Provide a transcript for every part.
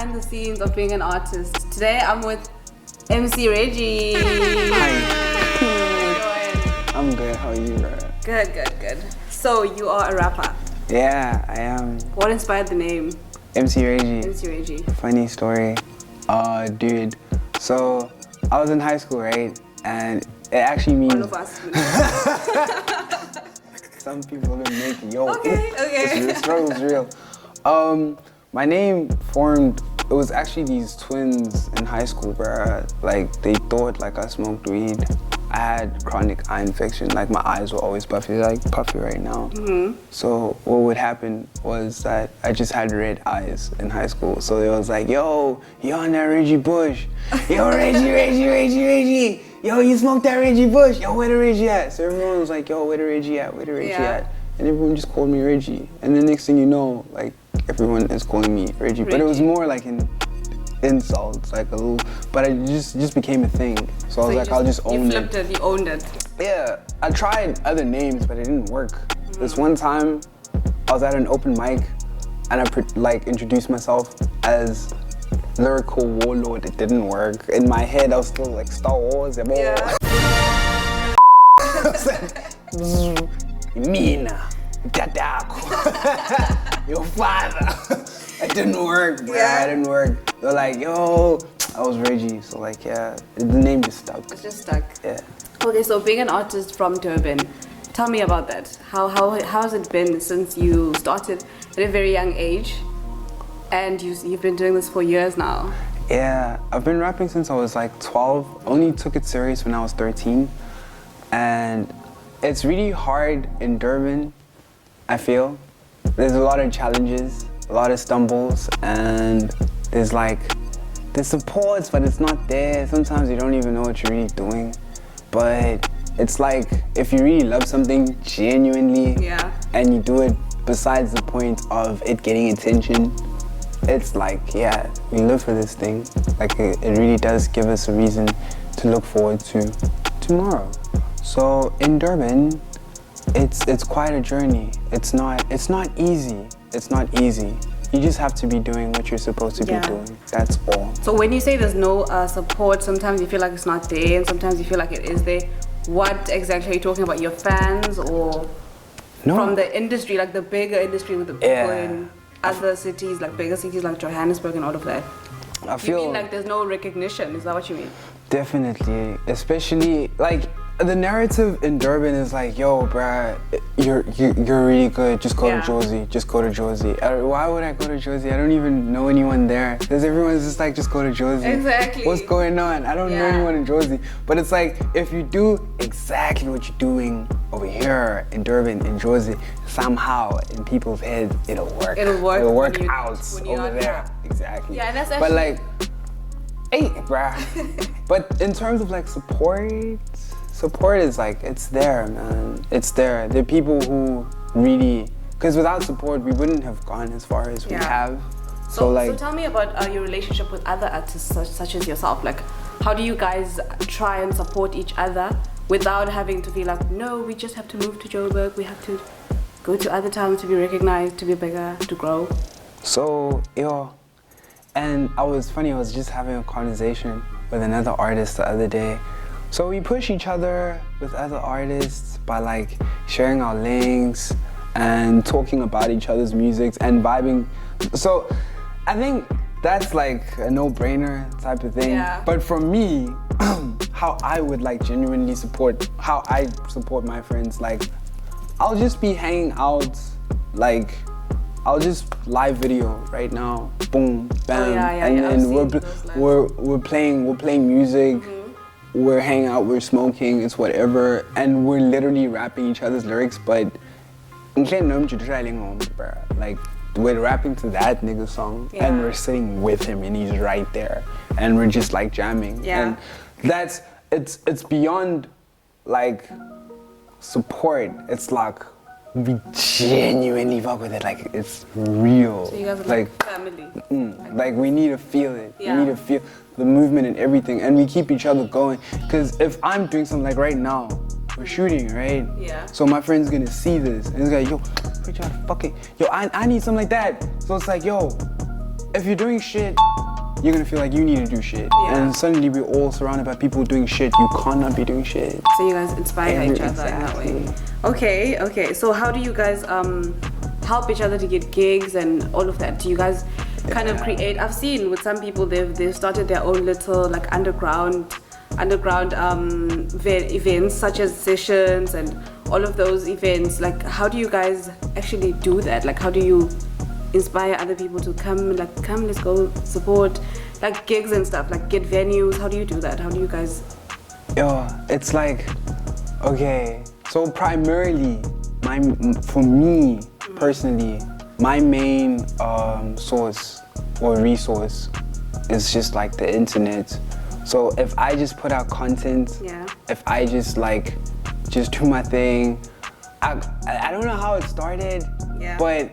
behind the scenes of being an artist. Today I'm with MC Reggie. Hi. How you doing? I'm good. How are you, bro? Good. So you are a rapper. Yeah, I am. What inspired the name? MC Reggie. MC Reggie. Funny story. Dude. So I was in high school, right? And it actually means. All of us. Some people didn't make it. Yo. Okay. The struggle's real. My name formed. It was actually these twins in high school, bro. Like they thought like I smoked weed. I had chronic eye infection. Like my eyes were always puffy, like puffy right now. Mm-hmm. So what would happen was that I just had red eyes in high school. So it was like, yo, you on that Reggie Bush? Yo, Reggie. Yo, you smoked that Reggie Bush? Yo, where the Reggie at? So everyone was like, yo, where the Reggie at? Where the Reggie at? And everyone just called me Reggie. And the next thing you know, like everyone is calling me Reggie. But it was more like an insults, like a little, but it just became a thing. So I was like, I'll just own it. You flipped it, you owned it. Yeah, I tried other names, but it didn't work. This one time, I was at an open mic, and I introduced myself as lyrical warlord. It didn't work. In my head, I was still like Star Wars. Yeah. Mina, Dadako, your father. It didn't work, bro. Yeah. It didn't work. They're like, yo, I was Reggie. So like, yeah, the name just stuck. It's just stuck. Yeah. Okay, so being an artist from Durban, tell me about that. How has it been since you started at a very young age, and you've been doing this for years now? Yeah, I've been rapping since I was like 12. Only took it serious when I was 13, and it's really hard in Durban. I feel there's a lot of challenges, a lot of stumbles, and there's supports, but it's not there. Sometimes you don't even know what you're really doing. But it's like if you really love something genuinely, and you do it besides the point of it getting attention, it's like, yeah, we live for this thing. Like it really does give us a reason to look forward to tomorrow. So in Durban, it's quite a journey. It's not easy. It's not easy. You just have to be doing what you're supposed to be doing. That's all. So when you say there's no support, sometimes you feel like it's not there, and sometimes you feel like it is there. What exactly are you talking about? Your fans, or from the industry, like the bigger industry with the people in other cities, like bigger cities like Johannesburg and all of that? I feel you mean like there's no recognition? Is that what you mean? Definitely, especially like the narrative in Durban is like, yo, bruh, you're really good. Just go to Josie. Just go to Josie. Why would I go to Josie? I don't even know anyone there. Because everyone's just like, just go to Josie. Exactly. What's going on? I don't know anyone in Josie. But it's like, if you do exactly what you're doing over here in Durban, in Josie, somehow in people's heads, it'll work. It'll work out over there. Exactly. Yeah, and that's actually. But like, hey, bruh. But in terms of like support is like, it's there, man. It's there. There are people who really, because without support, we wouldn't have gone as far as we have. So tell me about your relationship with other artists such as yourself. Like, how do you guys try and support each other without having to feel like, no, we just have to move to Joburg, we have to go to other towns to be recognized, to be bigger, to grow? So, and I was just having a conversation with another artist the other day. So we push each other with other artists by like sharing our links and talking about each other's music and vibing. So I think that's like a no-brainer type of thing. Yeah. But for me, how I would like genuinely support, how I support my friends, like I'll just be hanging out, like I'll just live video right now, boom, bam, and then we're playing music. We're hanging out, we're smoking, it's whatever, and we're literally rapping each other's lyrics, but like we're rapping to that nigga song, and we're sitting with him, and he's right there, and we're just like jamming, and it's beyond like support. It's like we genuinely fuck with it, like it's real. So you guys are like family. Like we need to feel it. We need to feel the movement and everything, and we keep each other going. Because if I'm doing something like right now, we're shooting, right? Yeah. So my friend's gonna see this, and he's like, yo, fucking, yo, I need something like that. So it's like, yo, if you're doing shit, you're gonna feel like you need to do shit. Yeah. And suddenly we're all surrounded by people doing shit. You cannot be doing shit. So you guys inspire each other Exactly. in that way. Okay. So how do you guys help each other to get gigs and all of that? Do you guys kind of create? I've seen with some people they've started their own little like underground events such as sessions and all of those events. Like how do you guys actually do that? Like how do you inspire other people to come, let's go support like gigs and stuff, like get venues? How do you do that? How do you guys? Yo, it's like, okay, so primarily, for me personally, my main source or resource is just like the internet. So if I just put out content, if I just do my thing, I don't know how it started, but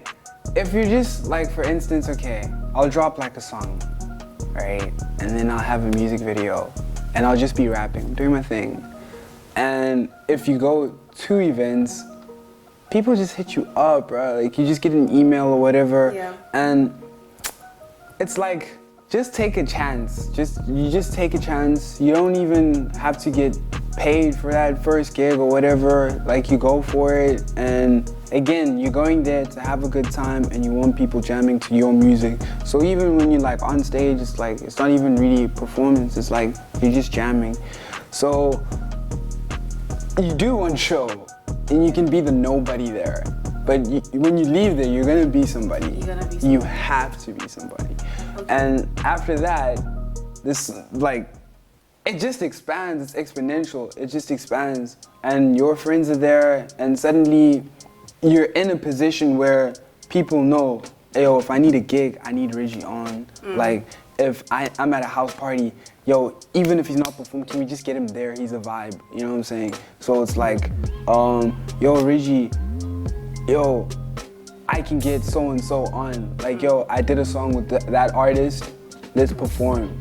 if you're just like, for instance, okay, I'll drop like a song, right? And then I'll have a music video and I'll just be rapping, doing my thing. And if you go to events, people just hit you up, bro. Like you just get an email or whatever. And it's like, just take a chance. You just take a chance. You don't even have to get paid for that first gig or whatever. Like you go for it, and again, you're going there to have a good time and you want people jamming to your music. So even when you're like on stage, it's like, it's not even really a performance, it's like you're just jamming. So you do one show and you can be the nobody there. But when you leave there, you're gonna be somebody. You have to be somebody. And after that, this like, it just expands, it's exponential, it just expands. And your friends are there and suddenly you're in a position where people know, yo, if I need a gig, I need Reggie on. Like, if I'm at a house party, yo, even if he's not performing, can we just get him there? He's a vibe, you know what I'm saying? So it's like, yo, Reggie, yo, I can get so-and-so on. Like, yo, I did a song with that artist, let's perform.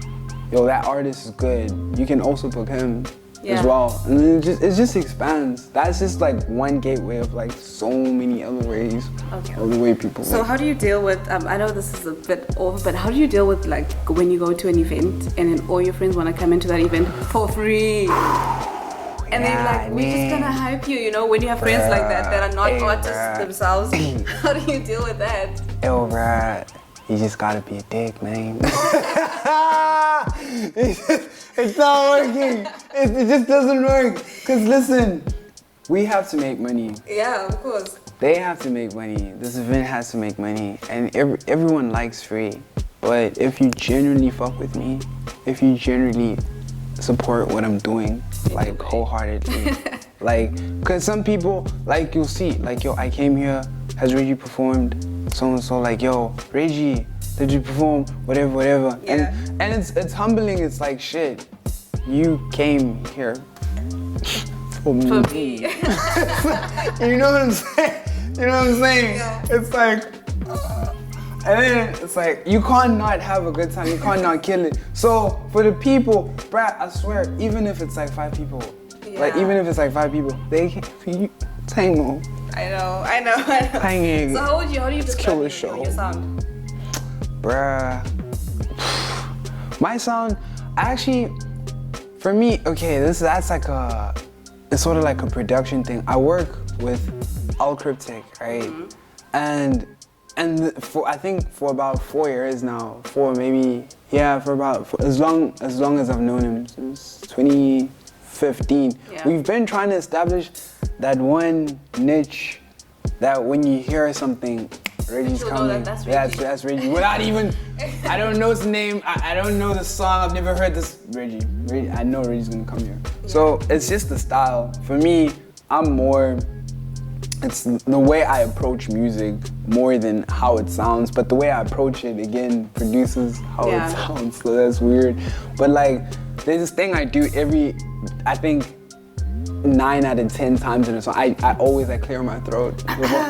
Yo, that artist is good. You can also book him as well. And it just expands. That's just like one gateway of like so many other ways, of the way people So how do you deal with, I know this is a bit over, but how do you deal with like when you go to an event and then all your friends want to come into that event for free? And they're like, we're just gonna hype you, you know, when you have friends like that are not artists themselves. How do you deal with that? Yo, bruh, you just gotta be a dick, man. It's not working. It just doesn't work. Cause listen, we have to make money. Yeah, of course. They have to make money. This event has to make money. And everyone likes free. But if you genuinely fuck with me, if you genuinely support what I'm doing, like wholeheartedly, like, cause some people, like you'll see, like, yo, I came here, has Reggie performed? So-and-so, like, yo, Reggie, did you perform? Whatever. Yeah. And it's humbling, it's like, shit, you came here for me. You know what I'm saying? Yeah. It's like, and then it's like, you can't not have a good time, you can't not kill it. So for the people, bruh, I swear, even if it's like 5 people, like even if it's like 5 people, they can see Tango. I know. Tango. So how do you describe your sound? Bruh. My sound, actually, for me, okay, that's like it's sort of like a production thing. I work with All Cryptic, right? And I think for about 4 years now, for as long as I've known him, since 2015. We've been trying to establish that one niche that when you hear something, Reggie's coming. That's Reggie. Without even, I don't know his name, I don't know the song, I've never heard this. Reggie, I know Reggie's gonna come here. So it's just the style. For me, it's the way I approach music more than how it sounds, but the way I approach it, again, produces how it sounds, so that's weird. But like, there's this thing I do I think 9 out of 10 times in a song, I always clear my throat.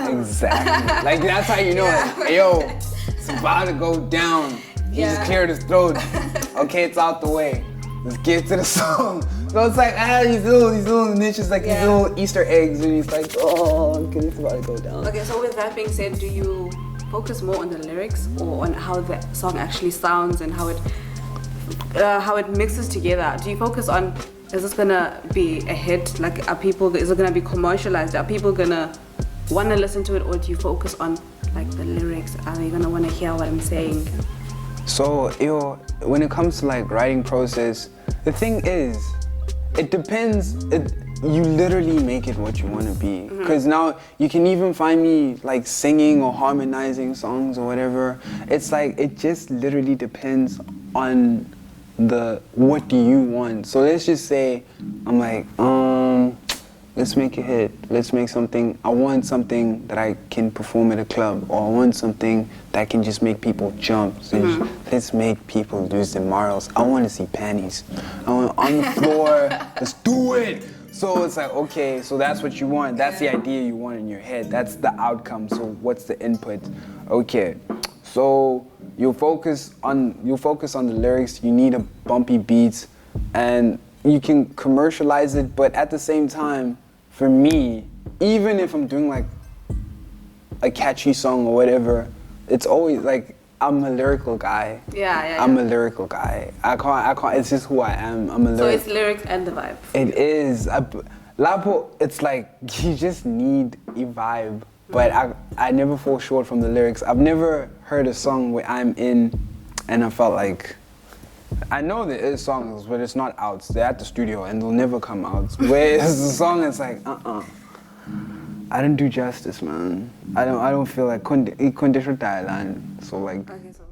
Exactly. Like, that's how you know, like, yo, it's about to go down. He just cleared his throat. Okay, it's out the way. Let's get to the song. So it's like, these little niches, like these little Easter eggs, and he's like, oh, okay, it's about to go down. Okay, so with that being said, do you focus more on the lyrics or on how the song actually sounds and how it mixes together? Do you focus on, is this gonna be a hit? Like, is it gonna be commercialized? Are people gonna wanna listen to it, or do you focus on like the lyrics? Are they gonna wanna hear what I'm saying? So, when it comes to like writing process, the thing is, it depends. You literally make it what you want to be. Because now you can even find me like singing or harmonizing songs or whatever. It's like, it just literally depends on what do you want. So let's just say I'm like, let's make a hit. Let's make something. I want something that I can perform at a club, or I want something that can just make people jump. So let's make people lose their morals. I want to see panties. I want on the floor. Let's do it. So it's like, okay, so that's what you want. That's the idea you want in your head. That's the outcome. So what's the input? Okay, so you'll focus on the lyrics. You need a bumpy beat, and you can commercialize it. But at the same time, for me, even if I'm doing like a catchy song or whatever, it's always like, I'm a lyrical guy. Yeah. I'm a lyrical guy. I can't. It's just who I am. I'm a lyrical. So it's lyrics and the vibe. It is. Lapo, it's like you just need a vibe. But I never fall short from the lyrics. I've never heard a song where I'm in and I felt like, I know there is songs, but it's not out. They're at the studio and they'll never come out. Whereas the song is like, I didn't do justice, man. I don't feel like condition Thailand. So like. Okay, so